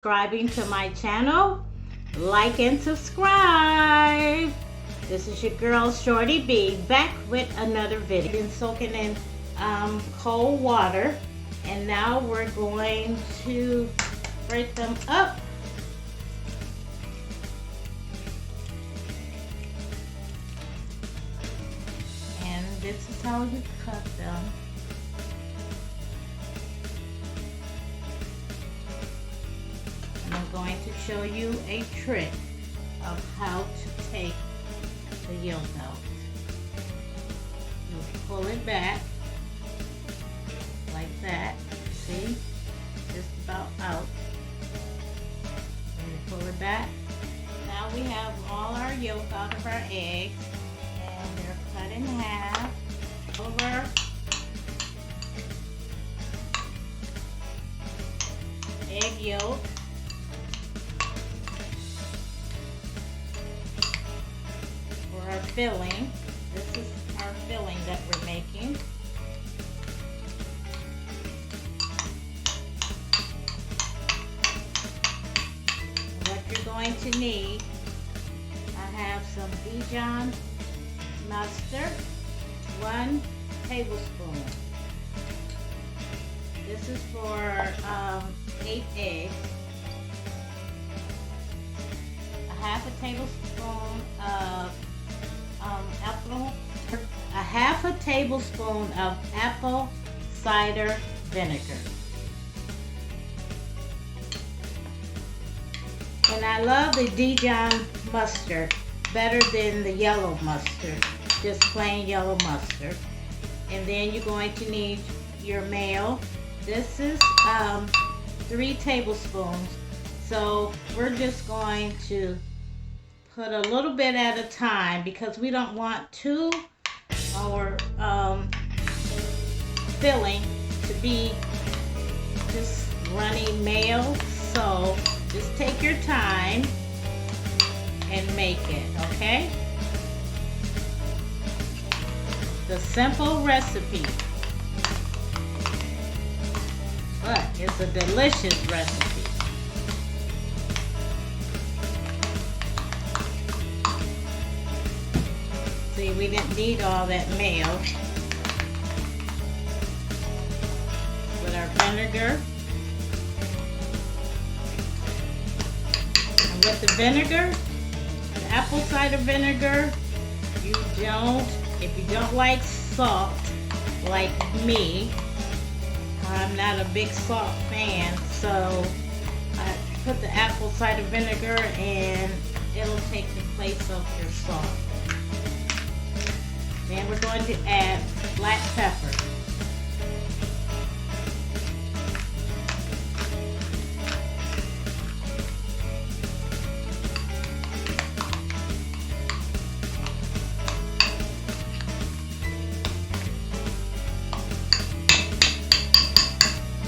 subscribing to my channel. Like and subscribe. This is your girl Shorty B back with another video. Been soaking in cold water, and now we're going to break them up. And this is how you cut them. And I'm going to show you a trick of how to take the yolk out. You pull it back like that. See? Just about out. And you pull it back. Now we have all our yolk out of our eggs, and they're cut in half. Over. Egg yolk. For our filling. This is our filling that we're making. What you're going to need, I have some Dijon mustard, 1 tablespoon. This is for 8 eggs. A half a tablespoon of apple cider vinegar. And I love the Dijon mustard better than the yellow mustard, just plain yellow mustard. And then you're going to need your mayo. This is 3 tablespoons. So we're just going to put a little bit at a time because we don't want our filling to be just runny mayo. So just take your time and make it, okay? The simple recipe, but it's a delicious recipe. See, we didn't need all that mayo. With our vinegar. And with the vinegar, the apple cider vinegar, if you don't like salt like me, I'm not a big salt fan, so I put the apple cider vinegar and it'll take the place of your salt. Then we're going to add black pepper.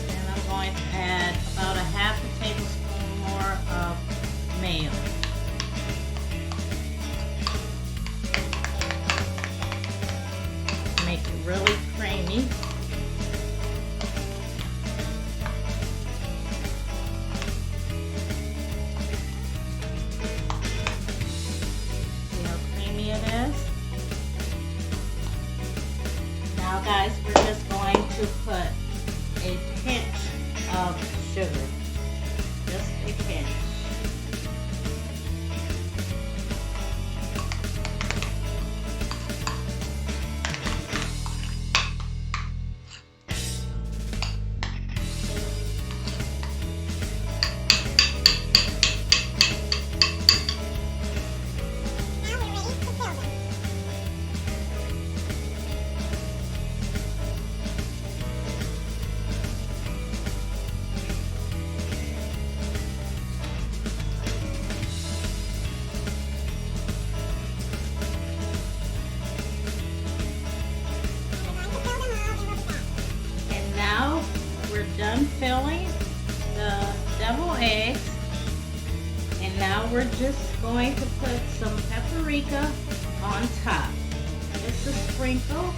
Then I'm going to add about a half a tablespoon more of mayo. Make it really creamy. See how creamy it is? Now guys, we're just going to put a pinch of sugar. Just a pinch. Done filling the double eggs, and now we're just going to put some paprika on top, just a sprinkle.